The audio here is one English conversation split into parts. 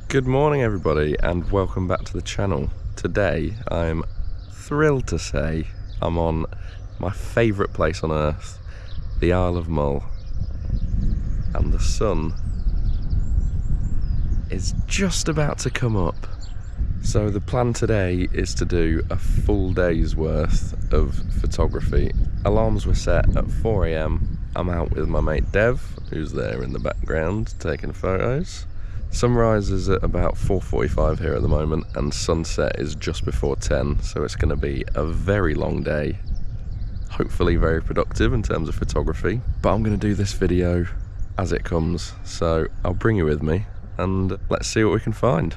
Good morning everybody and welcome back to the channel. Today I'm thrilled to say I'm on my favourite place on earth, the Isle of Mull, and the sun is just about to come up. So the plan today is to do a full day's worth of photography. Alarms were set at 4 AM. I'm out with my mate Dev, who's there in the background taking photos. Sunrise is at about 4:45 here at the moment, and sunset is just before 10, so it's going to be a very long day. Hopefully very productive in terms of photography, but I'm going to do this video as it comes, so I'll bring you with me and let's see what we can find.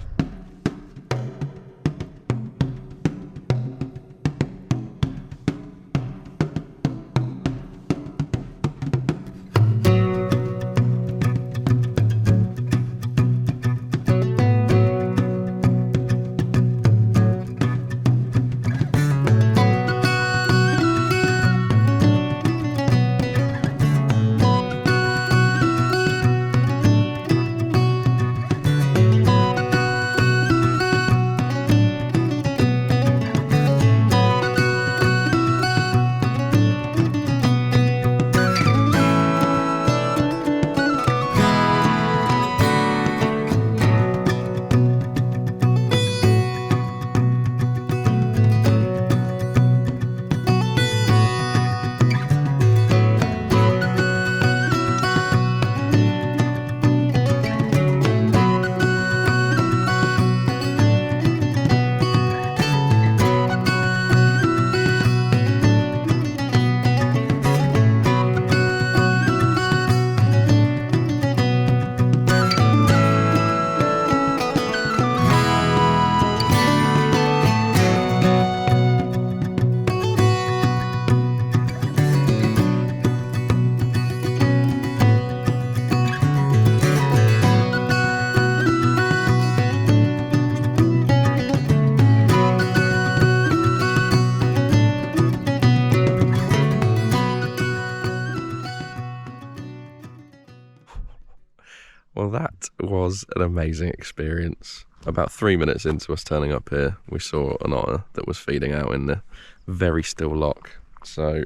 Well, that was an amazing experience. About 3 minutes into us turning up here, we saw an otter that was feeding out in the very still loch. So,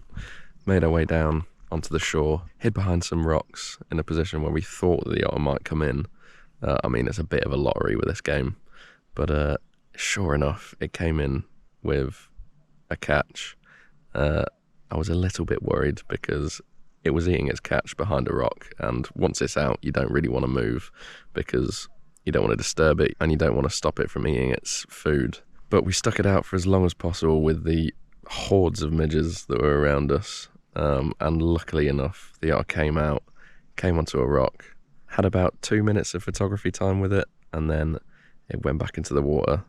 made our way down onto the shore, hid behind some rocks in a position where we thought the otter might come in. I mean, it's a bit of a lottery with this game, but sure enough, it came in with a catch. I was a little bit worried because it was eating its catch behind a rock, and once it's out, you don't really want to move because you don't want to disturb it and you don't want to stop it from eating its food. But we stuck it out for as long as possible with the hordes of midges that were around us, and luckily enough, the otter came out, came onto a rock, had about 2 minutes of photography time with it, and then it went back into the water,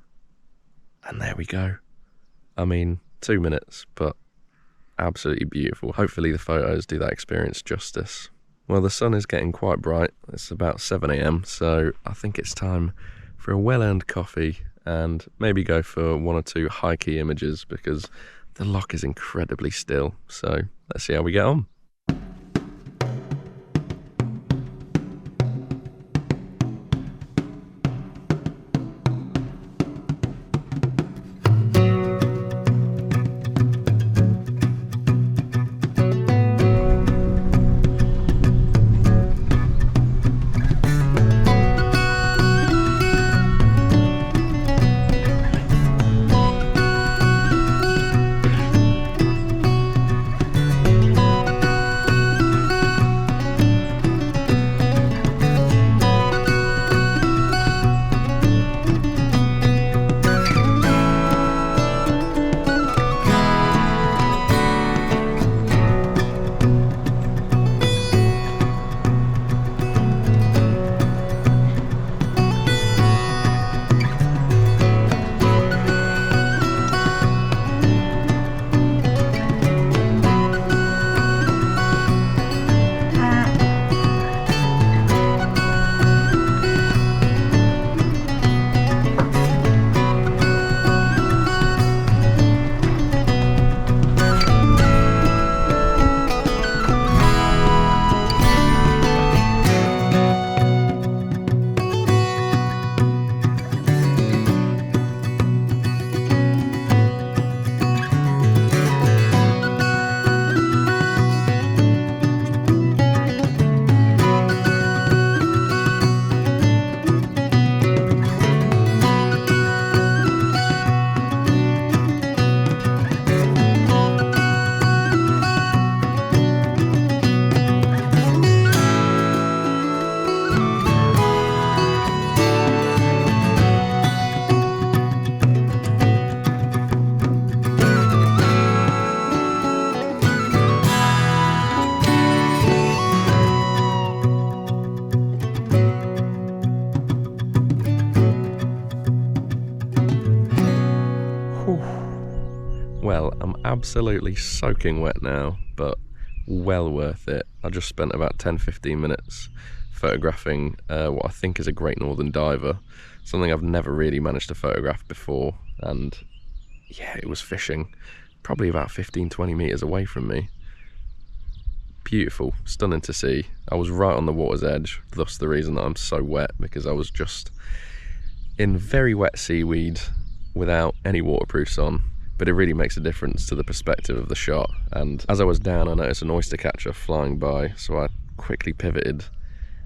and there we go. I mean, 2 minutes, but absolutely beautiful. Hopefully the photos do that experience justice. Well, the sun is getting quite bright. It's about 7 AM, so I think it's time for a well-earned coffee and maybe go for 1 or 2 high-key images because the loch is incredibly still. So let's see how we get on. Well, I'm absolutely soaking wet now, but well worth it. I just spent about 10-15 minutes photographing what I think is a great northern diver, something I've never really managed to photograph before, and yeah, it was fishing probably about 15-20 meters away from me. Beautiful, stunning to see. I was right on the water's edge, thus the reason that I'm so wet, because I was just in very wet seaweed without any waterproofs on. But it really makes a difference to the perspective of the shot. And as I was down, I noticed an oyster catcher flying by, so I quickly pivoted,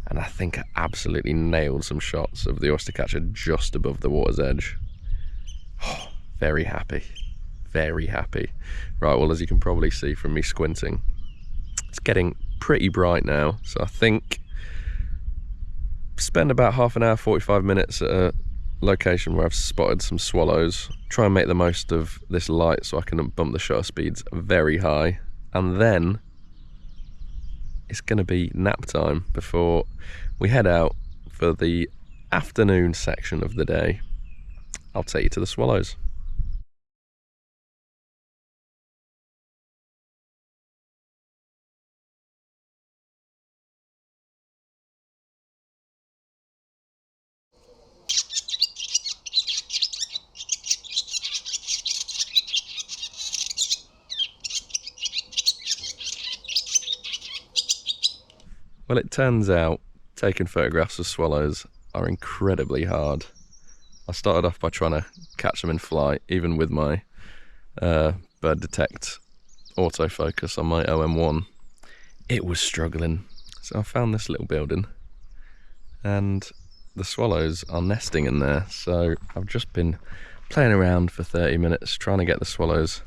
and I think I absolutely nailed some shots of the oyster catcher just above the water's edge. Oh, very happy, very happy. Right, well, as you can probably see from me squinting, it's getting pretty bright now, so I think spend about half an hour, 45 minutes at a location where I've spotted some swallows, try and make the most of this light so I can bump the shutter speeds very high, and then it's going to be nap time before we head out for the afternoon section of the day. I'll take you to the swallows. Well, it turns out taking photographs of swallows are incredibly hard. I started off by trying to catch them in flight, even with my bird detect autofocus on my OM-1. It was struggling, so I found this little building, and the swallows are nesting in there, so I've just been playing around for 30 minutes trying to get the swallows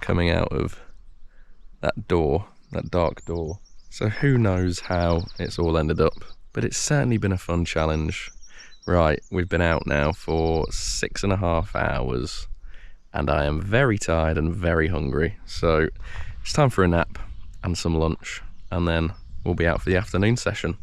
coming out of that door, that dark door. So who knows how it's all ended up, but it's certainly been a fun challenge. Right, we've been out now for 6.5 hours, and I am very tired and very hungry, so it's time for a nap and some lunch, and then we'll be out for the afternoon session.